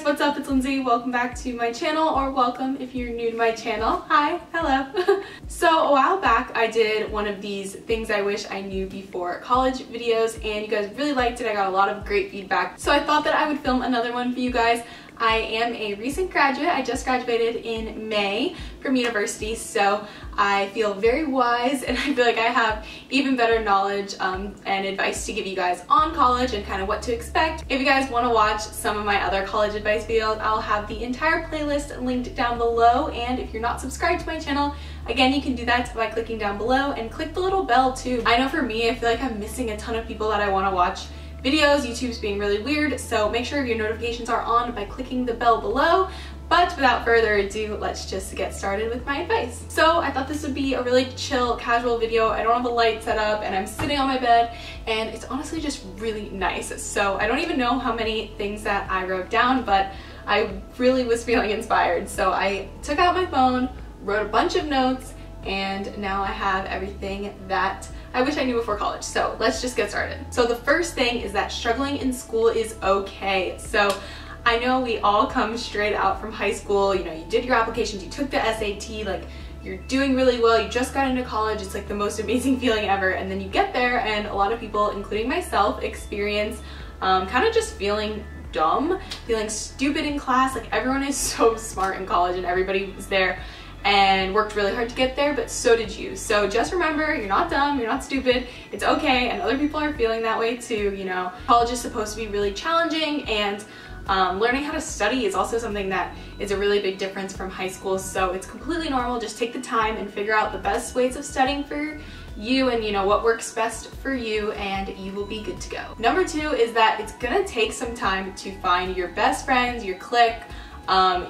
what's up? It's Lindsay. Welcome back to my channel, or welcome if you're new to my channel. Hi, hello. So a while back I did one of these things I wish I knew before college videos, and you guys really liked it. I got a lot of great feedback, so I thought that I would film another one for you guys. I am a recent graduate. I just graduated in May from university, so I feel very wise and I feel like I have even better knowledge and advice to give you guys on college and kind of what to expect. If you guys want to watch some of my other college advice videos, I'll have the entire playlist linked down below, and if you're not subscribed to my channel, again, you can do that by clicking down below and click the little bell too. I know for me, I feel like I'm missing a ton of people that I want to watch videos. YouTube's being really weird, so make sure your notifications are on by clicking the bell below. But without further ado, let's just get started with my advice. So I thought this would be a really chill, casual video. I don't have a light set up and I'm sitting on my bed, and it's honestly just really nice. So I don't even know how many things that I wrote down, but I really was feeling inspired. So I took out my phone, wrote a bunch of notes, and now I have everything that I wish I knew before college. So let's just get started. So the first thing is that struggling in school is okay. So I know we all come straight out from high school, you know, you did your applications, you took the SAT, like you're doing really well, you just got into college, it's like the most amazing feeling ever, and then you get there and a lot of people, including myself, experience kind of just feeling dumb, feeling stupid in class. Like everyone is so smart in college and everybody was there and worked really hard to get there, but so did you. So just remember, you're not dumb, you're not stupid, it's okay, and other people are feeling that way too, you know. College is supposed to be really challenging, and learning how to study is also something that is a really big difference from high school, so it's completely normal. Just take the time and figure out the best ways of studying for you and, you know, what works best for you, and you will be good to go. Number two is that it's gonna take some time to find your best friends, your clique.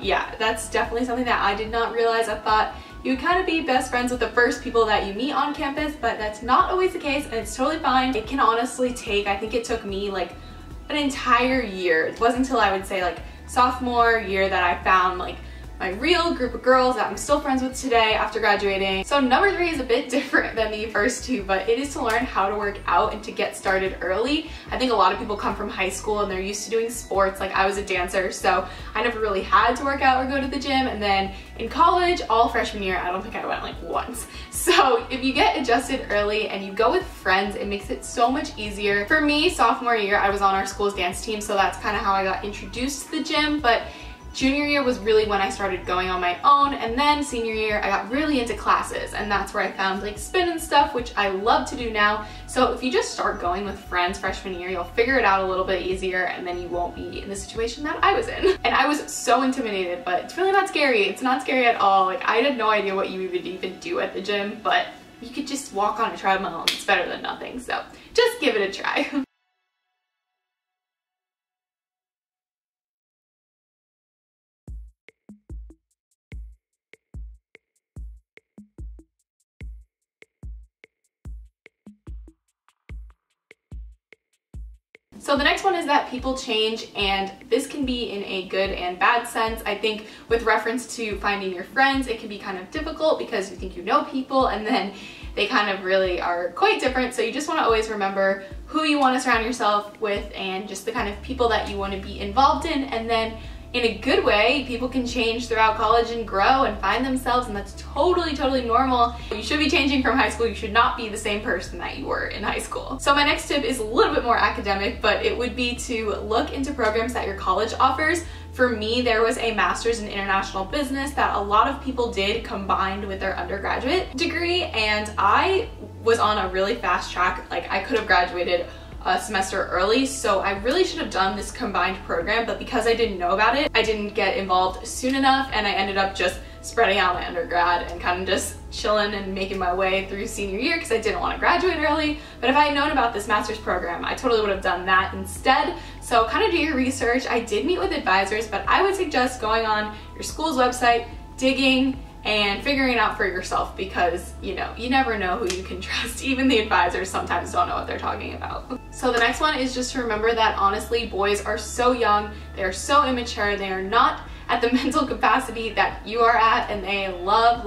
Yeah, that's definitely something that I did not realize. I thought you would kind of be best friends with the first people that you meet on campus, but that's not always the case, and it's totally fine. It can honestly take, I think it took me like an entire year. It wasn't until I would say like sophomore year that I found like my real group of girls that I'm still friends with today after graduating. So number three is a bit different than the first two, but it is to learn how to work out and to get started early. I think a lot of people come from high school and they're used to doing sports. Like I was a dancer, so I never really had to work out or go to the gym. And then in college, all freshman year, I don't think I went like once. So if you get adjusted early and you go with friends, it makes it so much easier. For me, sophomore year, I was on our school's dance team, so that's kind of how I got introduced to the gym. But junior year was really when I started going on my own, and then senior year I got really into classes, and that's where I found like spin and stuff, which I love to do now. So if you just start going with friends freshman year, you'll figure it out a little bit easier, and then you won't be in the situation that I was in. And I was so intimidated, but it's really not scary. It's not scary at all. Like I had no idea what you would even do at the gym, but you could just walk on a treadmill and it's better than nothing. So just give it a try. So the next one is that people change, and this can be in a good and bad sense. I think with reference to finding your friends, it can be kind of difficult because you think you know people and then they kind of really are quite different. So you just want to always remember who you want to surround yourself with and just the kind of people that you want to be involved in. And then in a good way, people can change throughout college and grow and find themselves, and that's totally normal. You should be changing from high school. You should not be the same person that you were in high school. So my next tip is a little bit more academic, but it would be to look into programs that your college offers. For me, there was a master's in international business that a lot of people did combined with their undergraduate degree, and I was on a really fast track. Like I could have graduated a semester early, so I really should have done this combined program, but because I didn't know about it, I didn't get involved soon enough, and I ended up just spreading out my undergrad and kind of just chilling and making my way through senior year because I didn't want to graduate early. But if I had known about this master's program, I totally would have done that instead. So kind of do your research. I did meet with advisors, but I would suggest going on your school's website, digging, and figuring it out for yourself, because you know, you never know who you can trust. Even the advisors sometimes don't know what they're talking about. So the next one is just to remember that honestly, boys are so young, they are so immature, they are not at the mental capacity that you are at, and they love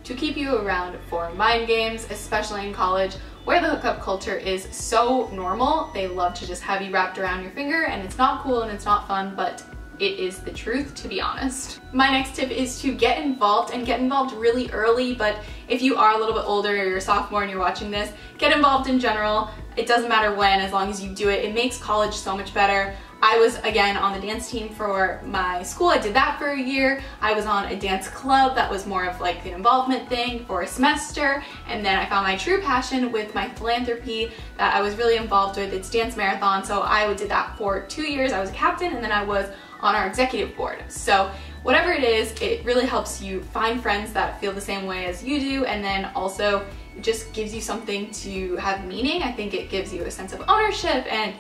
to keep you around for mind games, especially in college where the hookup culture is so normal. They love to just have you wrapped around your finger, and it's not cool and it's not fun, but it is the truth, to be honest. My next tip is to get involved, and get involved really early, but if you are a little bit older, or you're a sophomore and you're watching this, get involved in general. It doesn't matter when, as long as you do it. It makes college so much better. I was, again, on the dance team for my school. I did that for a year. I was on a dance club that was more of like an involvement thing for a semester. And then I found my true passion with my philanthropy that I was really involved with. It's Dance Marathon. So I did that for 2 years. I was a captain, and then I was on our executive board. So whatever it is, it really helps you find friends that feel the same way as you do. And then also it just gives you something to have meaning. I think it gives you a sense of ownership and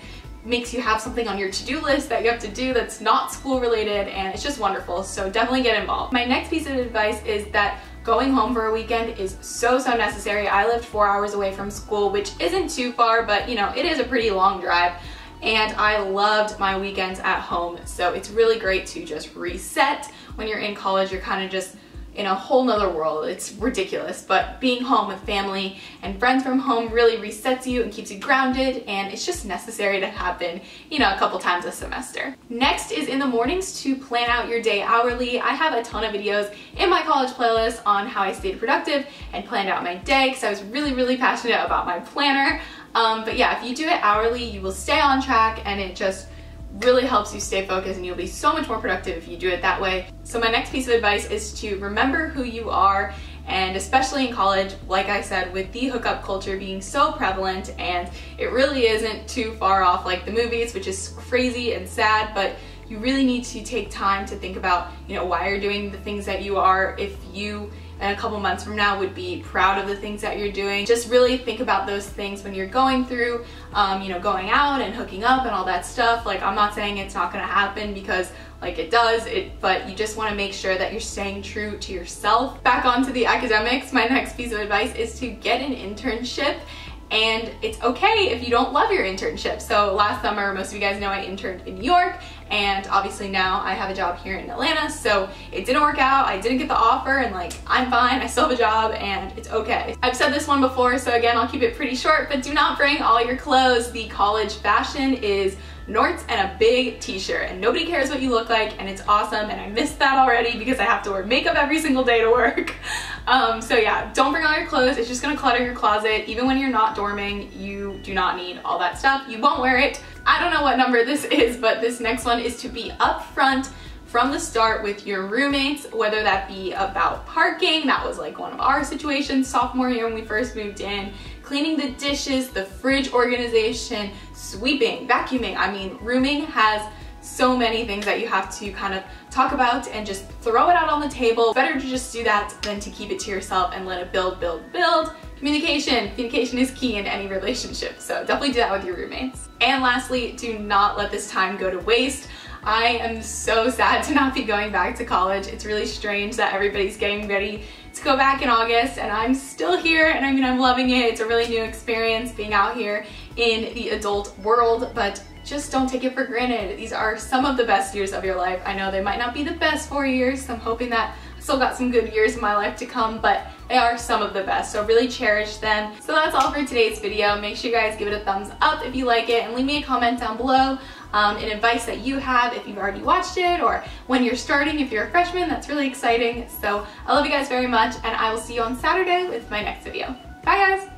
makes you have something on your to-do list that you have to do that's not school related, and it's just wonderful. So definitely get involved. My next piece of advice is that going home for a weekend is so necessary. I lived 4 hours away from school, which isn't too far, but you know, it is a pretty long drive. And I loved my weekends at home. So it's really great to just reset. When you're in college, you're kind of just in a whole nother world. It's ridiculous, but being home with family and friends from home really resets you and keeps you grounded, and it's just necessary to happen, you know, a couple times a semester. Next is in the mornings to plan out your day hourly. I have a ton of videos in my college playlist on how I stayed productive and planned out my day, because I was really passionate about my planner. But yeah, if you do it hourly, you will stay on track, and it just really helps you stay focused, and you'll be so much more productive if you do it that way. So my next piece of advice is to remember who you are, and especially in college, like I said, with the hookup culture being so prevalent, and it really isn't too far off like the movies, which is crazy and sad, but you really need to take time to think about, you know, why you're doing the things that you are. If you in a couple months from now would be proud of the things that you're doing. Just really think about those things when you're going through, you know, going out and hooking up and all that stuff. Like, I'm not saying it's not gonna happen, because like it does, but you just wanna make sure that you're staying true to yourself. Back onto the academics, my next piece of advice is to get an internship. And it's okay if you don't love your internship. So last summer, most of you guys know I interned in New York, and obviously now I have a job here in Atlanta, so it didn't work out. I didn't get the offer, and like, I'm fine, I still have a job, and it's okay. I've said this one before, so again, I'll keep it pretty short, but do not bring all your clothes. The college fashion is Norts and a big t-shirt, and nobody cares what you look like, and it's awesome, and I missed that already because I have to wear makeup every single day to work. So yeah, don't bring all your clothes. It's just gonna clutter your closet. Even when you're not dorming, you do not need all that stuff. You won't wear it. I don't know what number this is, but this next one is to be upfront from the start with your roommates, whether that be about parking. That was like one of our situations sophomore year when we first moved in. Cleaning the dishes, the fridge organization, sweeping, vacuuming. I mean, rooming has so many things that you have to kind of talk about and just throw it out on the table. Better to just do that than to keep it to yourself and let it build. Communication is key in any relationship, so definitely do that with your roommates. And lastly, do not let this time go to waste. I am so sad to not be going back to college. It's really strange that everybody's getting ready to go back in August, and I'm still here, and I mean, I'm loving it. It's a really new experience being out here in the adult world, but just don't take it for granted. These are some of the best years of your life. I know they might not be the best 4 years, so I'm hoping that I still got some good years in my life to come, but they are some of the best, so really cherish them. So that's all for today's video. Make sure you guys give it a thumbs up if you like it, and leave me a comment down below, an advice that you have if you've already watched it, or when you're starting, if you're a freshman. That's really exciting. So I love you guys very much, and I will see you on Saturday with my next video. Bye guys!